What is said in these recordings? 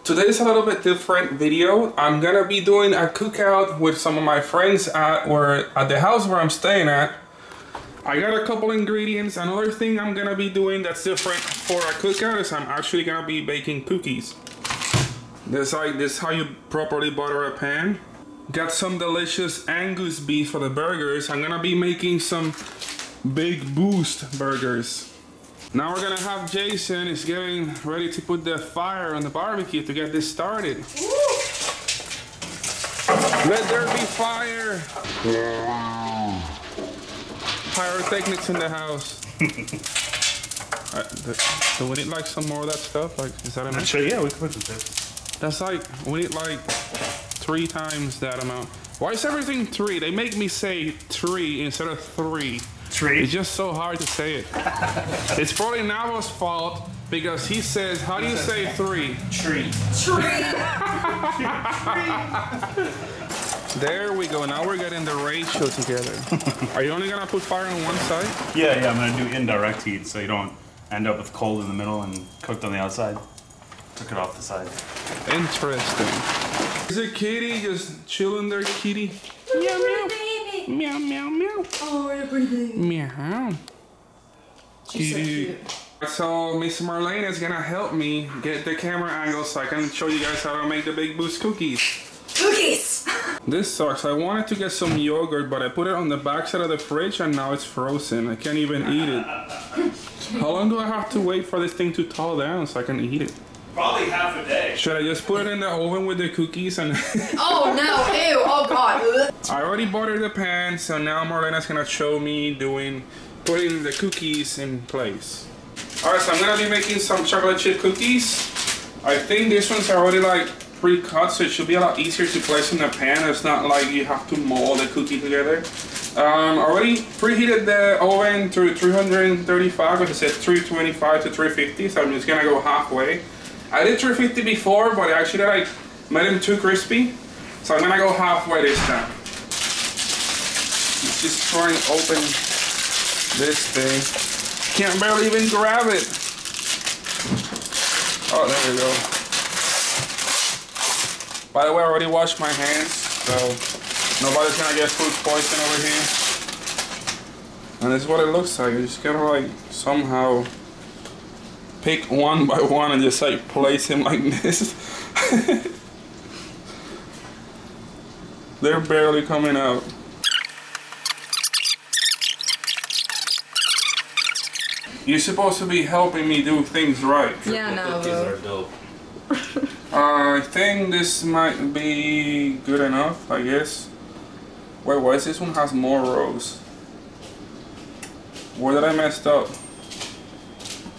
Today's a little bit different video. I'm gonna be doing a cookout with some of my friends at the house where I'm staying at. I got a couple ingredients. Another thing I'm gonna be doing that's different for a cookout is I'm actually gonna be baking cookies. This is how you properly butter a pan. Got some delicious Angus beef for the burgers. I'm gonna be making some Bigboost burgers. Now we're gonna have Jason is getting ready to put the fire on the barbecue to get this started. Woo! Let there be fire. Pyrotechnics in the house. Do we need like some more of that stuff? Like, is that enough? Sure, yeah, we can put this. That's like, we need like 3 times that amount. Why is everything 3? They make me say 3 instead of 3. It's just so hard to say it. It's probably Navo's fault because he says, how do you say 3? Tree. There we go. Now we're getting the ratio together. Are you only gonna put fire on one side? Yeah, I'm gonna do indirect heat so you don't end up with cold in the middle and cooked on the outside. Took it off the side. Interesting. Is it kitty just chilling there, kitty? Meow, meow. Meow, meow, meow. Oh, you're pretty big. Meow. She's so cute. So Miss Marlene is gonna help me get the camera angle so I can show you guys how to make the Bigboost cookies. Cookies! This sucks. I wanted to get some yogurt, but I put it on the back side of the fridge and now it's frozen. I can't even eat it. How long do I have to wait for this thing to thaw down so I can eat it? Probably half a day. Should I just put it in the oven with the cookies and... Oh no, ew, oh god. I already buttered the pan, so now Marlena's gonna show me putting the cookies in place. Alright, so I'm gonna be making some chocolate chip cookies. I think this one's already like pre-cut, so it should be a lot easier to place in the pan. It's not like you have to mold the cookie together. Already preheated the oven to 335, like I said 325 to 350, so I'm just gonna go halfway. I did 350 before, but actually I made them too crispy, so I'm gonna go halfway this time. Let's just try and open this thing. Can't barely even grab it. Oh, there we go. By the way, I already washed my hands, so nobody's gonna get food poison over here. And this is what it looks like. You just gotta like somehow pick one by one and just like place him like this. They're barely coming out. You're supposed to be helping me do things right. Yeah, no. Cookies are dope. I think this might be good enough, I guess. Wait, why is this one has more rows? Where did I mess up?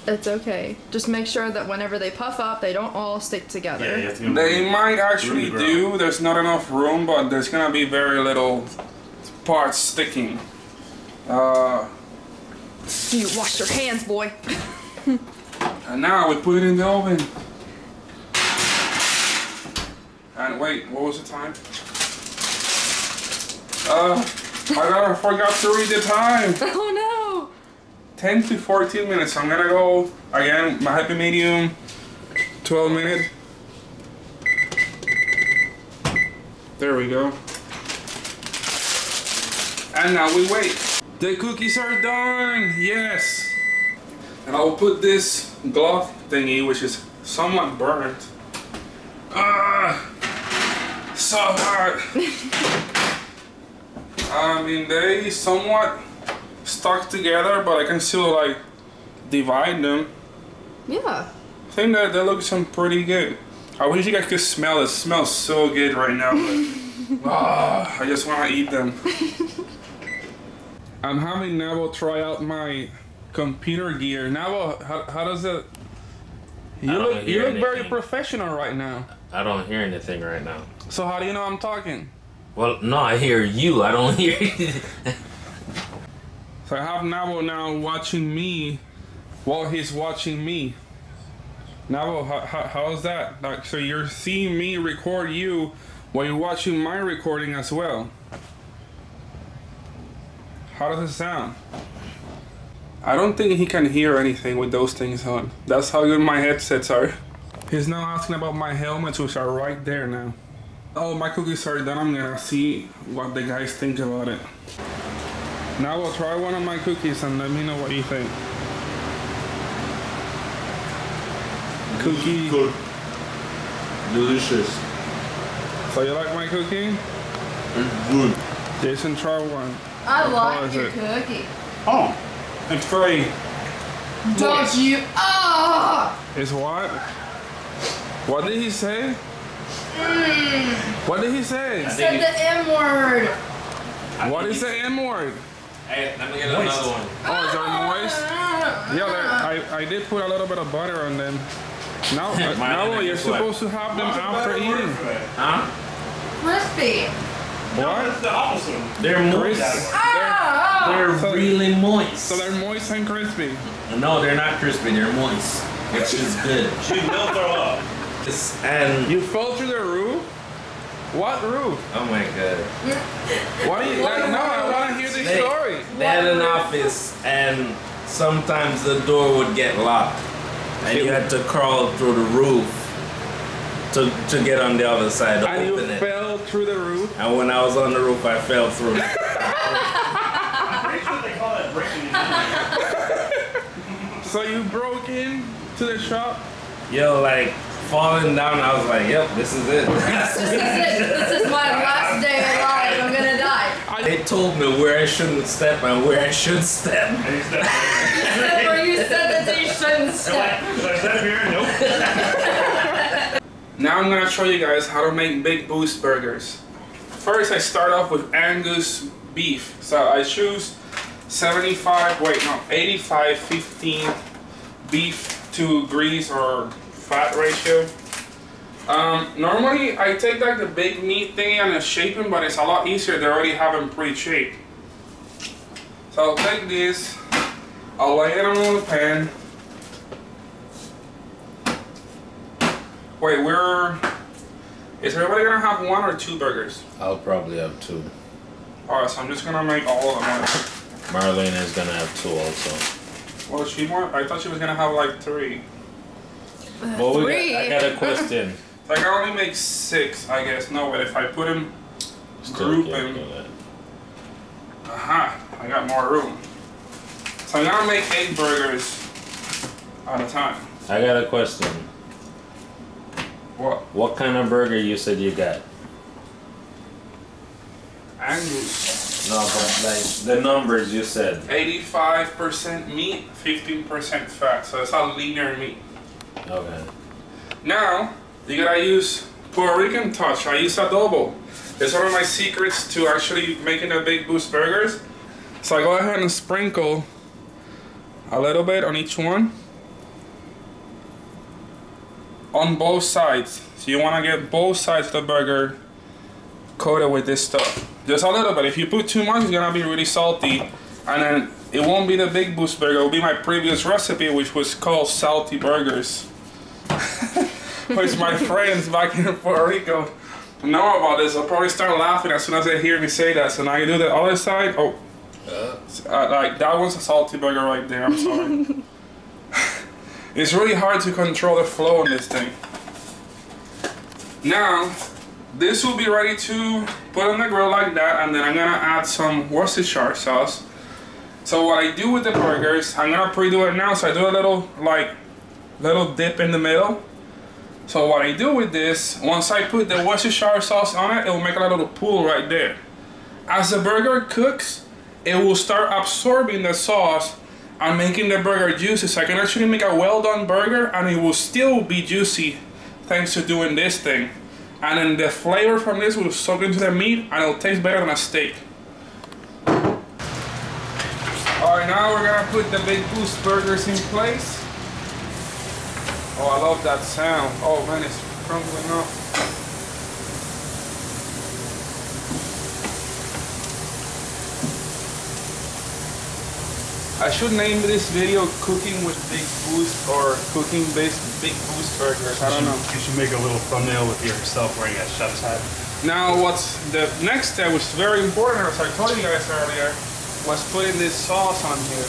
It's okay. Just make sure that whenever they puff up, they don't all stick together. Yeah, they might actually do. There's not enough room, but there's gonna be very little parts sticking. You wash your hands, boy. And now we put it in the oven. And wait, what was the time? I forgot to read the time. Oh no! 10 to 14 minutes. I'm gonna go again, my happy medium, 12 minutes. There we go. And now we wait. The cookies are done, yes. And I'll put this glove thingy, which is somewhat burnt. So hard. I mean, they somewhat stuck together, but I can still like divide them. Yeah. I think that they look some pretty good. I wish you guys could smell it. It smells so good right now. I just want to eat them. I'm having Navo try out my computer gear. Navo, how does it? You look very professional right now. I don't hear anything right now. So how do you know I'm talking? Well, no, I hear you. I don't hear you. So I have Navo now watching me while he's watching me. Navo, how's that? Like, so you're seeing me record you while you're watching my recording as well. How does it sound? I don't think he can hear anything with those things on. That's how good my headsets are. He's now asking about my helmets, which are right there now. Oh, my cookies are done. I'm gonna see what the guys think about it. Now we'll try one of my cookies and let me know what you think. Cookie. Good. Delicious. So you like my cookie? It's good. Jason, try one. I How like is your it? cookie. Oh, it's very. Don't you? Ah! It's what? What did he say? What did he say? You said the M word. What is the M word? Hey, let me get another one. Oh, is there moist? Yeah, I did put a little bit of butter on them. Now, now you're supposed to have them after eating. Huh? Crispy. What? It's the opposite. They're moist. They're So- really moist. So they're moist and crispy. No, they're not crispy. They're moist, which is good. She will throw up. And You fell through the roof? What roof? oh my god. Why you like? No, I want to hear the story. They had an office, and sometimes the door would get locked, and you had to crawl through the roof to get on the other side to And you open it. fell through the roof. And when I was on the roof, I fell through. I'm pretty sure they call that breaking in. So you broke in to the shop. Yo, like falling down, I was like, yep, this is it. This is it. This is my last day alive. I'm gonna die. They told me where I shouldn't step and where I should step. And he stepped Or you said that you shouldn't step. Should I step here? Nope. Now I'm gonna show you guys how to make Bigboost burgers. First, I start off with Angus beef. So I choose 85-15 beef to grease or fat ratio. Normally I take like the big meat thingy and I shape them, but it's a lot easier. They already have them pre-shaped. So I'll take this, I'll lay it on the pan. Wait, is everybody gonna have one or two burgers? I'll probably have two. Alright, so I'm just gonna make all of them. Marlene is gonna have two also. Well, I thought she was gonna have like 3. But I got a question. So I can only make 6, I guess. No, but if I put them, group them. Aha, I got more room. So I'm gonna make 8 burgers at a time. I got a question. What? What kind of burger you said you got? Angus. No, but like the numbers you said. 85% meat, 15% fat. So it's a leaner meat. Okay. Now, you gotta use Puerto Rican touch. I use adobo. It's one of my secrets to actually making the Bigboost burgers. So I go ahead and sprinkle a little bit on each one. On both sides. So you wanna get both sides of the burger coated with this stuff. Just a little bit. If you put too much, it's gonna be really salty. And then it won't be the Bigboost burger. It will be my previous recipe, which was called salty burgers. Which my friends back in Puerto Rico know about this. They'll probably start laughing as soon as they hear me say that. So now you do the other side. Oh, like that one's a salty burger right there. I'm sorry. It's really hard to control the flow on this thing. Now, this will be ready to put on the grill like that, and then I'm gonna add some Worcestershire sauce. So what I do with the burgers, I'm gonna pre-do it now. So I do a little dip in the middle. So what I do with this, once I put the Worcestershire sauce on it, it will make a little pool right there. As the burger cooks, it will start absorbing the sauce and making the burger juicy. So I can actually make a well done burger and it will still be juicy thanks to doing this thing. And then the flavor from this will soak into the meat and it'll taste better than a steak. Alright, now we're gonna put the Bigboost burgers in place. Oh, I love that sound. Oh man, it's crumbling up. I should name this video Cooking with Bigboost or Cooking Based Bigboost Burgers. I don't know. You should make a little thumbnail with yourself wearing a chef's hat. Now what's the next step, which is very important, as I told you guys earlier, was putting this sauce on here.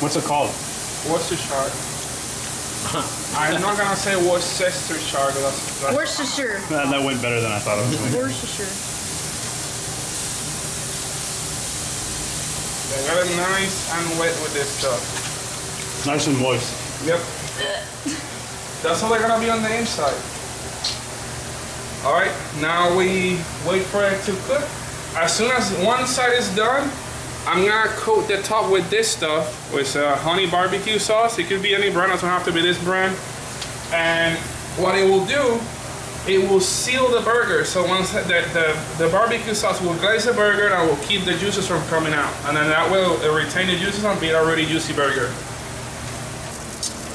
What's it called? Worcestershire. I'm not gonna say Worcestershire. That's Worcestershire. That went better than I thought it was going to. Worcestershire. They got it nice and wet with this stuff. Nice and moist. Yep. That's how they're gonna be on the inside. Alright, now we wait for it to cook. As soon as one side is done, I'm gonna coat the top with this stuff, with honey barbecue sauce. It could be any brand, it doesn't have to be this brand. And what it will do, it will seal the burger. So once the barbecue sauce will glaze the burger and will keep the juices from coming out. And then that will retain the juices and be an already juicy burger.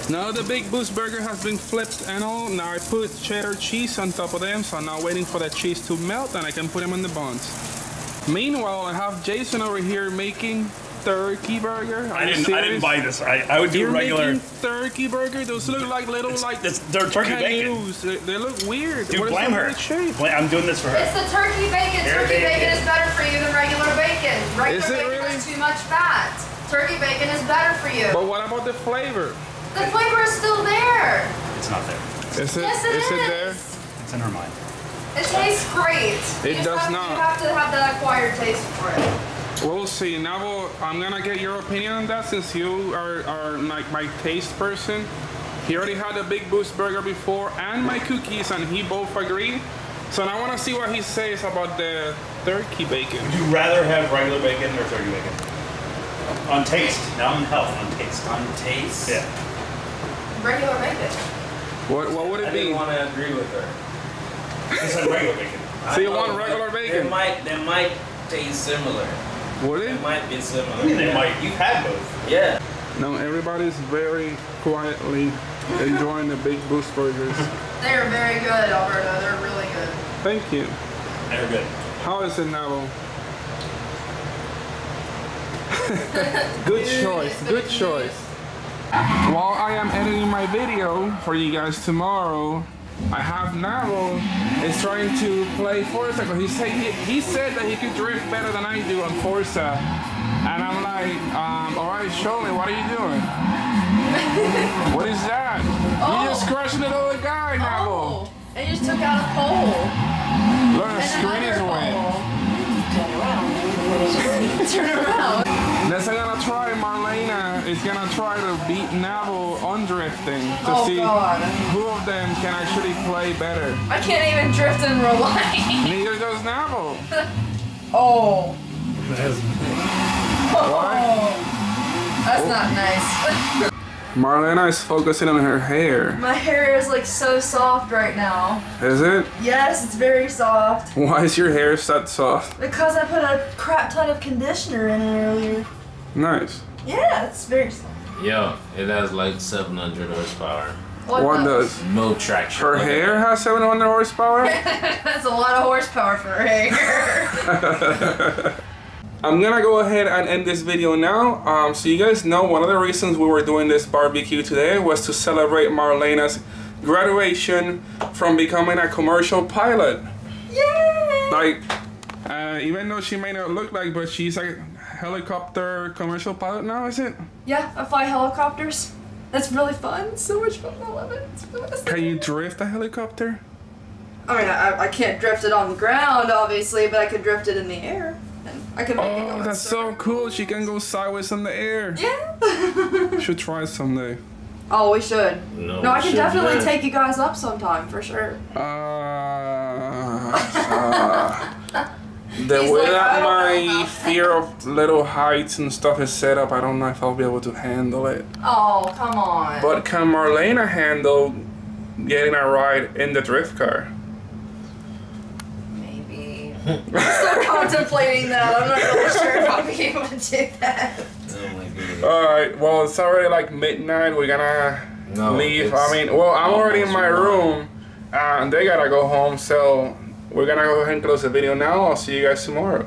Now the Bigboost burger has been flipped and all. Now I put cheddar cheese on top of them, so I'm now waiting for the cheese to melt and I can put them in the buns. Meanwhile, I have Jason over here making turkey burger. I didn't buy this. I would do You're regular making turkey burger? Those look like little they're turkey canoes. bacon. They look weird. Dude, What is blame the her. weird shape? I'm doing this for her. It's the turkey bacon. Here, Turkey bacon. bacon is better for you than regular bacon. Regular Is it bacon really? has too much fat. Turkey bacon is better for you. But what about the flavor? The flavor is still there. It's not there. Is it, Yes, it is it there? It's in her mind. It tastes great. It does not. You have to have that acquired taste for it. We'll see. Now I'm gonna get your opinion on that since you are like my taste person. He already had a Bigboost burger before and my cookies and he both agreed. So now I wanna see what he says about the turkey bacon. Would you rather have regular bacon or turkey bacon? On taste, not on health, on taste. On taste? Yeah. Regular bacon. What would it I be? didn't want to agree with her. It's like regular bacon. So you I want know, regular but bacon? They might taste similar. Would It it? might be similar. I mean, they yeah. might. You've had both. Yeah. No, everybody's very quietly enjoying the Bigboost burgers. They are very good, Alberto. They're really good. Thank you. They're good. How is it now? Good choice, good choice. While I am editing my video for you guys tomorrow, I have Navo is trying to play Forza because he said that he could drift better than I do on Forza. And I'm like, alright, show me, what are you doing? What is that? You just crushed another guy, Navo. Oh, and you just took out a pole. Look, the screen is wet. Turn around. Next I'm gonna try, Marlena is gonna try to beat Navo on drifting to see God. who of them can actually play better. I can't even drift in real life. Neither does Navo. Oh. What? That's not nice. Marlena is focusing on her hair. My hair is like so soft right now. Is it? Yes, it's very soft. Why is your hair that soft? Because I put a crap ton of conditioner in it earlier. Nice. Yeah, it's very soft. Yo, it has like 700 horsepower. What does? No traction. Her hair has 700 horsepower? That's a lot of horsepower for her hair. I'm gonna go ahead and end this video now. So you guys know one of the reasons we were doing this barbecue today was to celebrate Marlena's graduation from becoming a commercial pilot. Yay! Like, even though she may not look like, but she's a helicopter commercial pilot now, is it? Yeah, I fly helicopters. That's really fun. It's so much fun. I love it. It's fantastic. Can you drift a helicopter? I mean, I can't drift it on the ground, obviously, but I could drift it in the air. And I could make it go Oh, in that's so circles. cool. She can go sideways in the air. Yeah. Should try someday. Oh, we should. No, No, I we can should definitely not. take you guys up sometime, for sure. The He's way like, that I don't know my about fear of little heights and stuff is set up, I don't know if I'll be able to handle it. Oh, come on. But can Marlena handle getting a ride in the drift car? Maybe. I'm still contemplating that. I'm not really sure if I'll be able to do that. Oh my goodness. Alright, well, it's already like midnight. We're gonna leave. I it's mean, well, I'm already in my almost room and they gotta go home, so we're gonna go ahead and close the video now. I'll see you guys tomorrow.